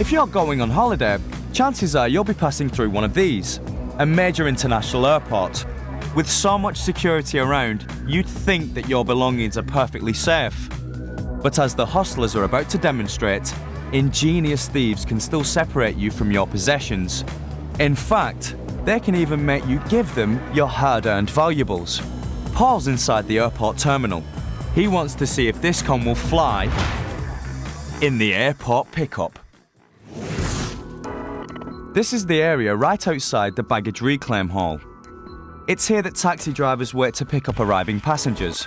If you're going on holiday, chances are you'll be passing through one of these, a major international airport. With so much security around, you'd think that your belongings are perfectly safe. But as the hostlers are about to demonstrate, ingenious thieves can still separate you from your possessions. In fact, they can even make you give them your hard-earned valuables. Paul's inside the airport terminal. He wants to see if this con will fly in the airport pickup. This is the area right outside the baggage reclaim hall. It's here that taxi drivers wait to pick up arriving passengers.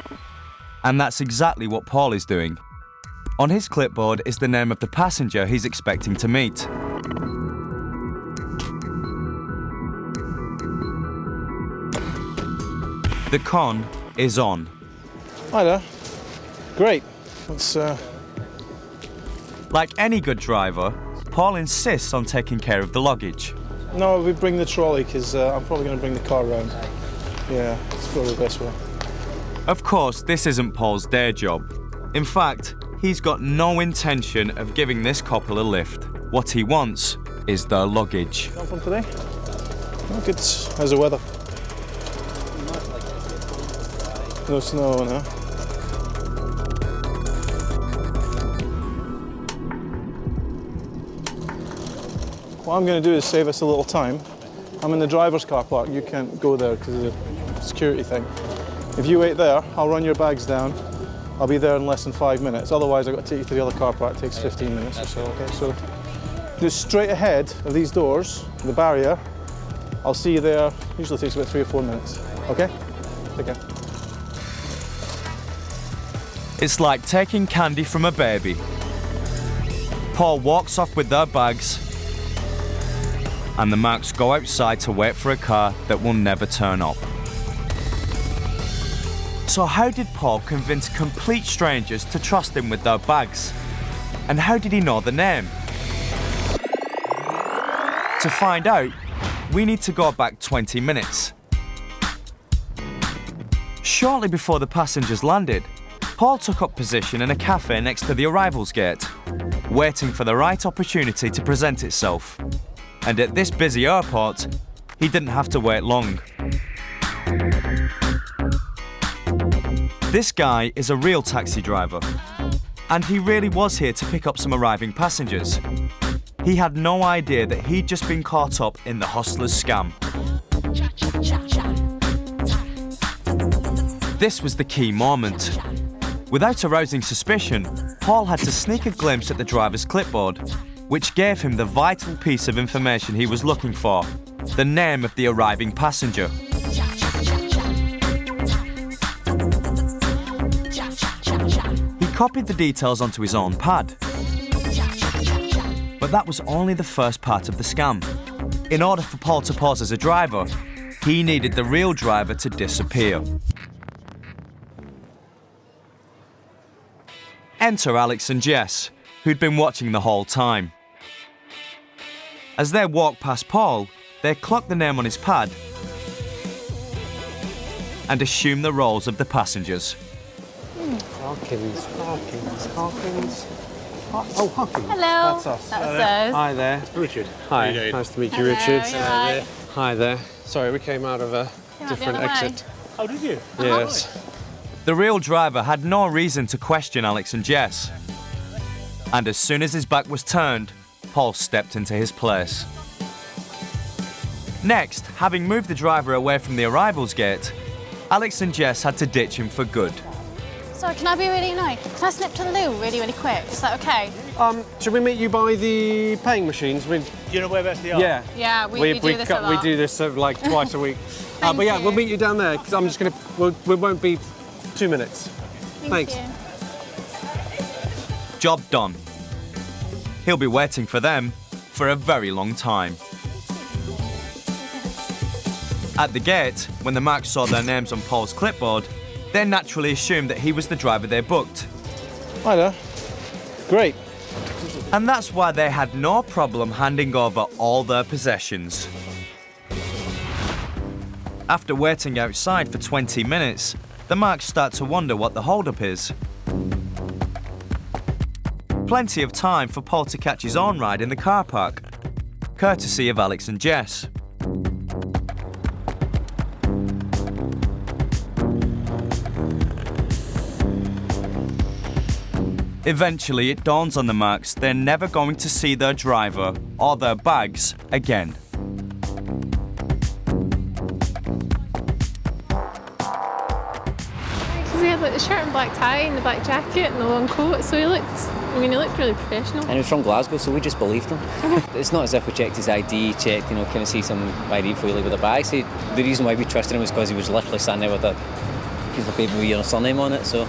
And that's exactly what Paul is doing. On his clipboard is the name of the passenger he's expecting to meet. The con is on. Hi there. Great. Let's Like any good driver, Paul insists on taking care of the luggage. No, we bring the trolley because I'm probably going to bring the car around. Yeah, it's probably the best way. Of course, this isn't Paul's day job. In fact, he's got no intention of giving this couple a lift. What he wants is their luggage. Jump on today? Oh, good. How's the weather? No snow, no? What I'm going to do is save us a little time. I'm in the driver's car park. You can't go there because of the security thing. If you wait there, I'll run your bags down. I'll be there in less than 5 minutes. Otherwise, I've got to take you to the other car park. It takes 15 minutes or so, okay? So just straight ahead of these doors, the barrier, I'll see you there. Usually takes about 3 or 4 minutes, okay? Take care. It's like taking candy from a baby. Paul walks off with their bags, and the Marks go outside to wait for a car that will never turn up. So how did Paul convince complete strangers to trust him with their bags? And how did he know the name? To find out, we need to go back 20 minutes. Shortly before the passengers landed, Paul took up position in a cafe next to the arrivals gate, waiting for the right opportunity to present itself. And at this busy airport, he didn't have to wait long. This guy is a real taxi driver, and he really was here to pick up some arriving passengers. He had no idea that he'd just been caught up in the hostler's scam. This was the key moment. Without arousing suspicion, Paul had to sneak a glimpse at the driver's clipboard, which gave him the vital piece of information he was looking for, the name of the arriving passenger. He copied the details onto his own pad. But that was only the first part of the scam. In order for Paul to pose as a driver, he needed the real driver to disappear. Enter Alex and Jess, who'd been watching the whole time. As they walked past Paul, they clocked the name on his pad and assumed the roles of the passengers. Hawkins. Oh, Hawkins. Hello. That's us. That's us. Hi there. Richard. Hi. How you doing? Nice to meet you, Hello, Richard. you're right. Hi there. Sorry, we came out of a Came out the different other way. exit. Oh, did you? Yes. The real driver had no reason to question Alex and Jess. And as soon as his back was turned, Paul stepped into his place. Next, having moved the driver away from the arrivals gate, Alex and Jess had to ditch him for good. Sorry, can I be really annoying? Can I snip to the loo really quick? Is that okay? Should we meet you by the paying machines? Do you know whereabouts they are? Yeah. Yeah, we do this a lot. We do this like twice a week. But yeah, you. we'll meet you down there because I'm just gonna. We won't be 2 minutes. Thanks. You. Job done. He'll be waiting for them for a very long time. At the gate, when the Marks saw their names on Paul's clipboard, they naturally assumed that he was the driver they booked. Hi there. Great. And that's why they had no problem handing over all their possessions. After waiting outside for 20 minutes, the Marks start to wonder what the holdup is. Plenty of time for Paul to catch his own ride in the car park, courtesy of Alex and Jess. Eventually, it dawns on the Marks they're never going to see their driver or their bags again. Because he had like the shirt and black tie and the black jacket and the long coat, so he looked really professional. And he was from Glasgow, so we just believed him. It's not as if we checked his ID, kind of see some ID before he leave with a bag. So the reason why we trusted him was because he was literally standing there with a piece of paper with your surname on it, so.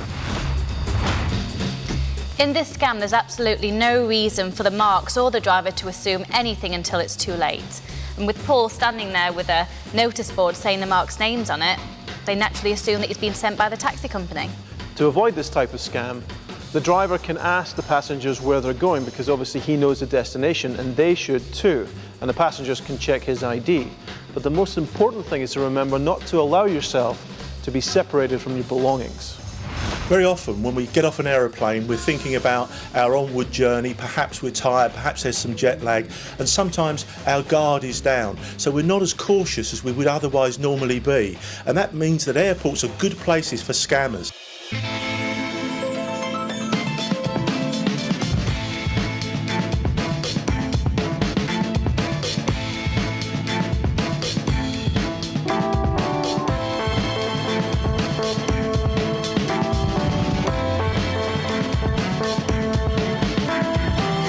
In this scam, there's absolutely no reason for the Marks or the driver to assume anything until it's too late. And with Paul standing there with a notice board saying the Marks' names on it, they naturally assume that he's been sent by the taxi company. To avoid this type of scam, the driver can ask the passengers where they're going because obviously he knows the destination and they should too, and the passengers can check his ID. But the most important thing is to remember not to allow yourself to be separated from your belongings. Very often when we get off an aeroplane, we're thinking about our onward journey, perhaps we're tired, perhaps there's some jet lag, and sometimes our guard is down. So we're not as cautious as we would otherwise normally be. And that means that airports are good places for scammers.